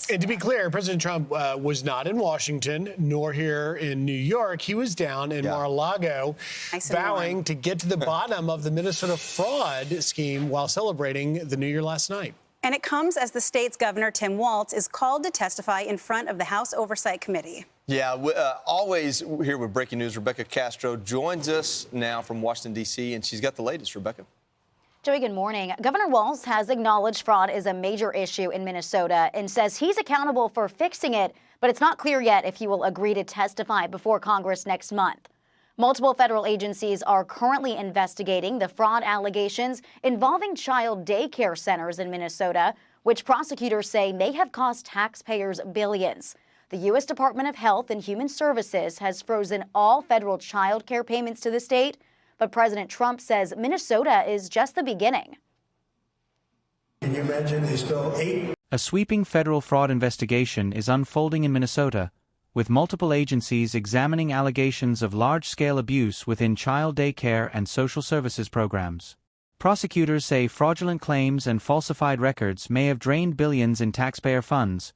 And to be clear, President Trump was not in Washington nor here in New York. He was down in Mar-a-Lago vowing to get to the bottom of the Minnesota fraud scheme while celebrating the New Year last night. And it comes as the state's governor, Tim Walz, is called to testify in front of the House Oversight Committee. Yeah, always here with breaking news. Rebecca Castro joins us now from Washington, D.C., and she's got the latest. Rebecca. Joey, good morning. Governor Walz has acknowledged fraud is a major issue in Minnesota and says he's accountable for fixing it, but it's not clear yet if he will agree to testify before Congress next month. Multiple federal agencies are currently investigating the fraud allegations involving child daycare centers in Minnesota, which prosecutors say may have cost taxpayers billions. The U.S. Department of Health and Human Services has frozen all federal child care payments to the state, but President Trump says Minnesota is just the beginning. Can you imagine there's still 8? A sweeping federal fraud investigation is unfolding in Minnesota, with multiple agencies examining allegations of large-scale abuse within child daycare and social services programs. Prosecutors say fraudulent claims and falsified records may have drained billions in taxpayer funds,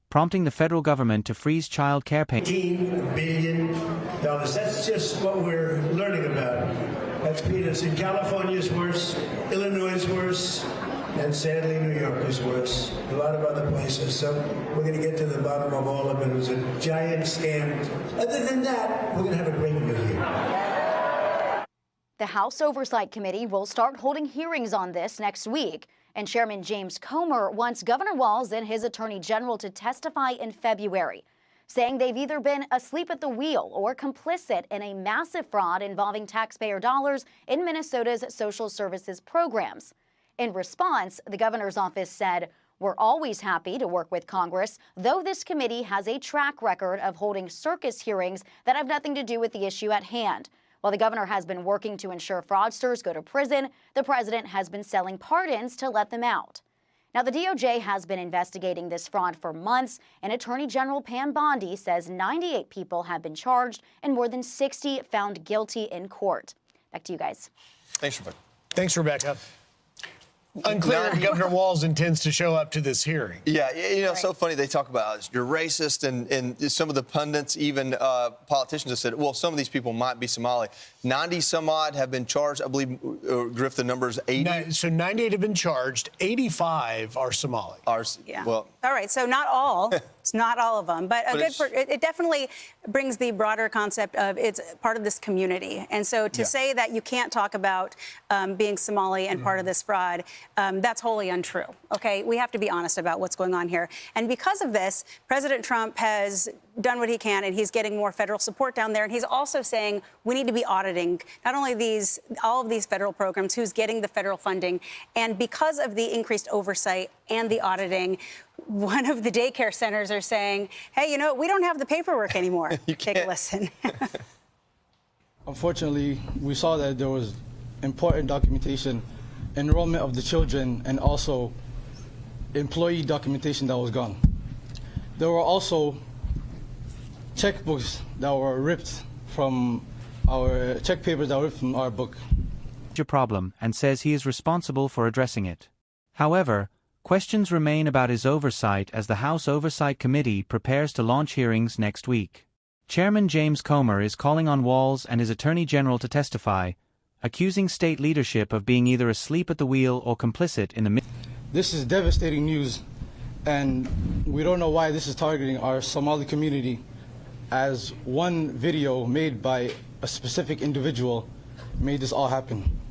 prompting the federal government to freeze child care payments. $18 billion. That's just what we're learning about. That's peanuts. In California is worse, Illinois is worse, and sadly New York is worse. A lot of other places. So we're going to get to the bottom of all of it. It was a giant scam. Other than that, we're going to have a great new year. The House Oversight Committee will start holding hearings on this next week. And Chairman James Comer wants Governor Walz and his Attorney General to testify in February, saying they've either been asleep at the wheel or complicit in a massive fraud involving taxpayer dollars in Minnesota's social services programs. In response, the governor's office said, "We're always happy to work with Congress, though this committee has a track record of holding circus hearings that have nothing to do with the issue at hand." While the governor has been working to ensure fraudsters go to prison, the president has been selling pardons to let them out. Now, the DOJ has been investigating this fraud for months, and Attorney General Pam Bondi says 98 people have been charged and more than 60 found guilty in court. Back to you guys. Thanks, Rebecca. Thanks, Rebecca. Unclear if Governor Walz intends to show up to this hearing. Yeah, you know, it's so funny. They talk about you're racist, and some of the pundits, even politicians, have said, well, some of these people might be Somali. 90 some odd have been charged. I believe, Griff, the number is 80. So 98 have been charged. 85 are Somali. Yeah. Well, all right. So not all. It's not all of them, but it definitely brings the broader concept of it's part of this community. And so to say that you can't talk about being Somali and part of this fraud, that's wholly untrue. OK, we have to be honest about what's going on here. And because of this, President Trump has done what he can, and he's getting more federal support down there. And he's also saying we need to be auditing not only all of these federal programs, who's getting the federal funding. And because of the increased oversight and the auditing, one of the daycare centers are saying, hey, you know, we don't have the paperwork anymore. Take a listen. Unfortunately, we saw that there was important documentation, enrollment of the children, and also employee documentation that was gone. There were also checkbooks that were ripped from our check papers that were ripped from our book. Problem and says he is responsible for addressing it. However, questions remain about his oversight as the House Oversight Committee prepares to launch hearings next week. Chairman James Comer is calling on Walz and his Attorney General to testify, accusing state leadership of being either asleep at the wheel or complicit in the... This is devastating news, and we don't know why this is targeting our Somali community, as one video made by a specific individual made this all happen.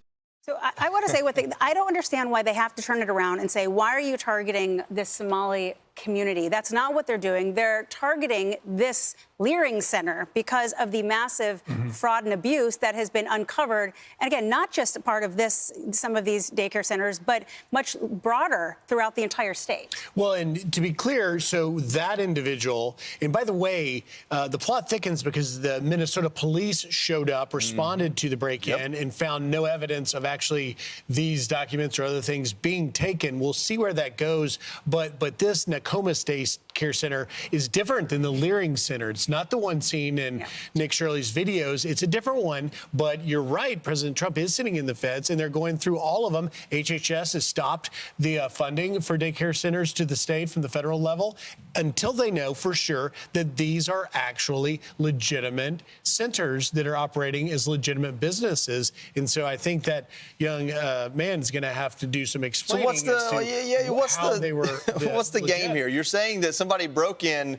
So I want to say I don't understand why they have to turn it around and say, why are you targeting this Somali community? That's not what they're doing. They're targeting this Leering Center because of the massive fraud and abuse that has been uncovered. And again, not just a part of some of these daycare centers, but much broader throughout the entire state. Well, and to be clear, so that individual, and by the way, the plot thickens because the Minnesota police showed up, responded to the break-in, and found no evidence of actually these documents or other things being taken. We'll see where that goes. But this Nakoma State Care Center is different than the Leering Center. It's It's not the one seen in Nick Shirley's videos. It's a different one. But you're right. President Trump is sitting in the feds, and they're going through all of them. HHS has stopped the funding for daycare centers to the state from the federal level until they know for sure that these are actually legitimate centers that are operating as legitimate businesses. And so I think that young man is going to have to do some explaining. What's the game here? You're saying that somebody broke in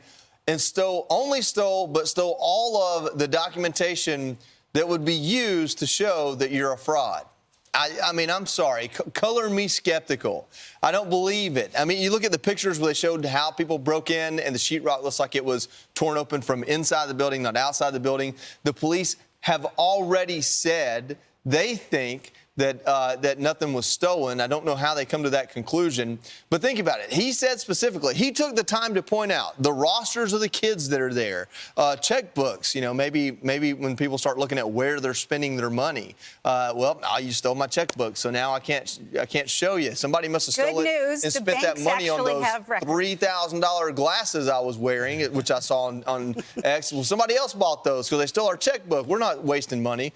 and stole all of the documentation that would be used to show that you're a fraud. I mean, I'm sorry. Color me skeptical. I don't believe it. I mean, you look at the pictures where they showed how people broke in, and the sheetrock looks like it was torn open from inside the building, not outside the building. The police have already said they think that nothing was stolen. I don't know how they come to that conclusion, but think about it. He said specifically, he took the time to point out the rosters of the kids that are there, checkbooks. You know, maybe when people start looking at where they're spending their money, well, you stole my checkbook, so now I can't show you. Somebody must have stolen it and spent that money on those $3,000 glasses I was wearing, which I saw on X. Well, somebody else bought those because they stole our checkbook. We're not wasting money.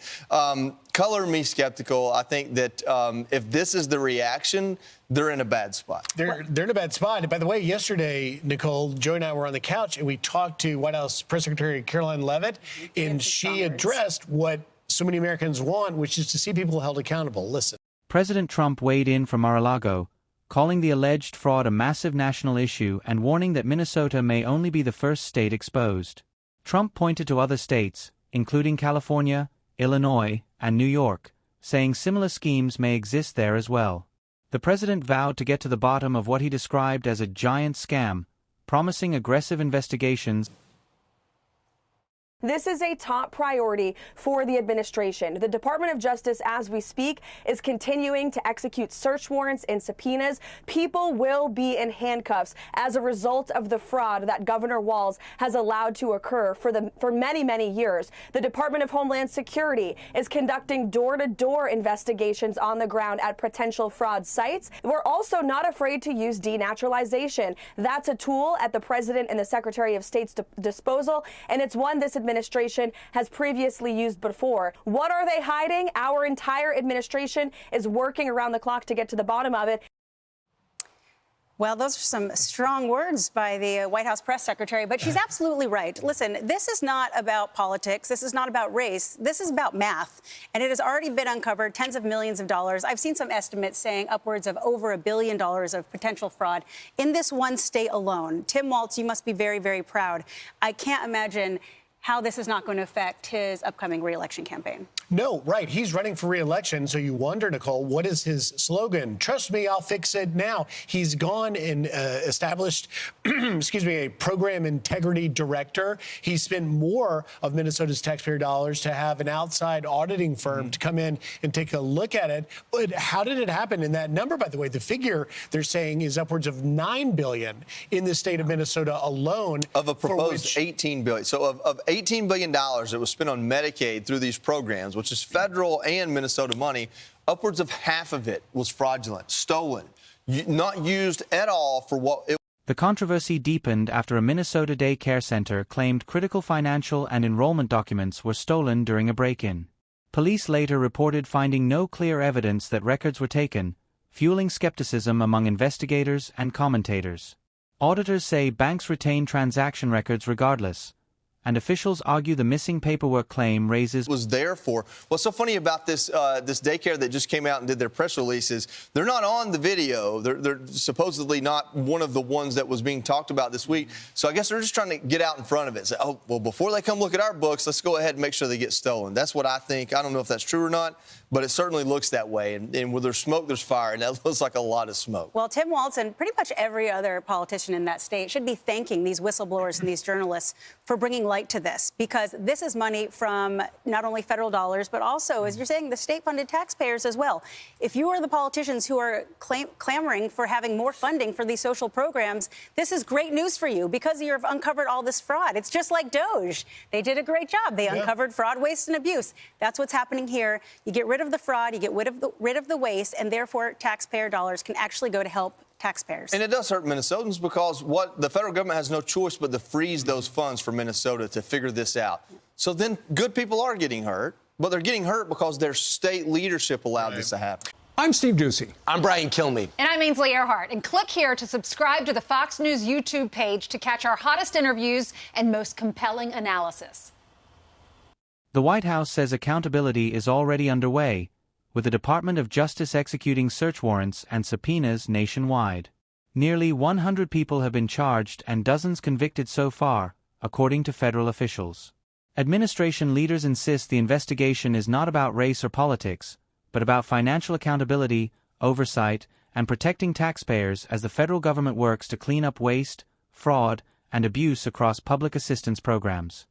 Color me skeptical. I think that if this is the reaction, they're in a bad spot. They're in a bad spot. And by the way, yesterday, Nicole, Joy and I were on the couch, and we talked to White House Press Secretary Caroline Leavitt, and she addressed what so many Americans want, which is to see people held accountable. Listen. President Trump weighed in from Mar-a-Lago, calling the alleged fraud a massive national issue and warning that Minnesota may only be the first state exposed. Trump pointed to other states, including California, Illinois, and New York, saying similar schemes may exist there as well. The president vowed to get to the bottom of what he described as a giant scam, promising aggressive investigations. This is a top priority for the administration. The Department of Justice, as we speak, is continuing to execute search warrants and subpoenas. People will be in handcuffs as a result of the fraud that Governor Walz has allowed to occur for many, many years. The Department of Homeland Security is conducting door-to-door investigations on the ground at potential fraud sites. We're also not afraid to use denaturalization. That's a tool at the President and the Secretary of State's disposal, and it's one this administration has previously used before. What are they hiding? Our entire administration is working around the clock to get to the bottom of it. Well, those are some strong words by the White House press secretary, but she's absolutely right. Listen, this is not about politics. This is not about race. This is about math. And it has already been uncovered, tens of millions of dollars. I've seen some estimates saying upwards of over $1 billion of potential fraud in this one state alone. Tim Walz, you must be very, very proud. I can't imagine how this is not going to affect his upcoming re-election campaign. No, right. He's running for re-election. So you wonder, Nicole, what is his slogan? Trust me, I'll fix it now. He's gone and established, a program integrity director. He spent more of Minnesota's taxpayer dollars to have an outside auditing firm to come in and take a look at it. But how did it happen? And that number, by the way, the figure they're saying is upwards of $9 billion in the state of Minnesota alone. Of a proposed $18 billion. So of $18 billion that was spent on Medicaid through these programs, which is federal and Minnesota money, upwards of half of it was fraudulent, stolen, not used at all for what it. The controversy deepened after a Minnesota daycare center claimed critical financial and enrollment documents were stolen during a break-in. Police later reported finding no clear evidence that records were taken, fueling skepticism among investigators and commentators. Auditors say banks retain transaction records regardless, and officials argue the missing paperwork claim raises. Was there for. What's so funny about this daycare that just came out and did their press releases? They're not on the video. They're supposedly not one of the ones that was being talked about this week. So I guess they're just trying to get out in front of it. Say, oh, well, before they come look at our books, let's go ahead and make sure they get stolen. That's what I think. I don't know if that's true or not, but it certainly looks that way. And where there's smoke, there's fire, and that looks like a lot of smoke. Well, Tim Walz and pretty much every other politician in that state should be thanking these whistleblowers and these journalists for bringing light to this, because this is money from not only federal dollars, but also, as you're saying, the state-funded taxpayers as well. If you are the politicians who are clamoring for having more funding for these social programs, this is great news for you because you've uncovered all this fraud. It's just like DOJ. They did a great job. They uncovered fraud, waste, and abuse. That's what's happening here. You get rid of the fraud, you get rid of the waste, and therefore taxpayer dollars can actually go to help taxpayers. And it does hurt Minnesotans because what the federal government has no choice but to freeze those funds for Minnesota to figure this out. So then good people are getting hurt, but they're getting hurt because their state leadership allowed this to happen. I'm Steve Ducey. I'm Brian Kilmeade. And I'm Ainsley Earhart. And click here to subscribe to the Fox News YouTube page to catch our hottest interviews and most compelling analysis. The White House says accountability is already underway, with the Department of Justice executing search warrants and subpoenas nationwide. Nearly 100 people have been charged and dozens convicted so far, according to federal officials. Administration leaders insist the investigation is not about race or politics, but about financial accountability, oversight, and protecting taxpayers as the federal government works to clean up waste, fraud, and abuse across public assistance programs.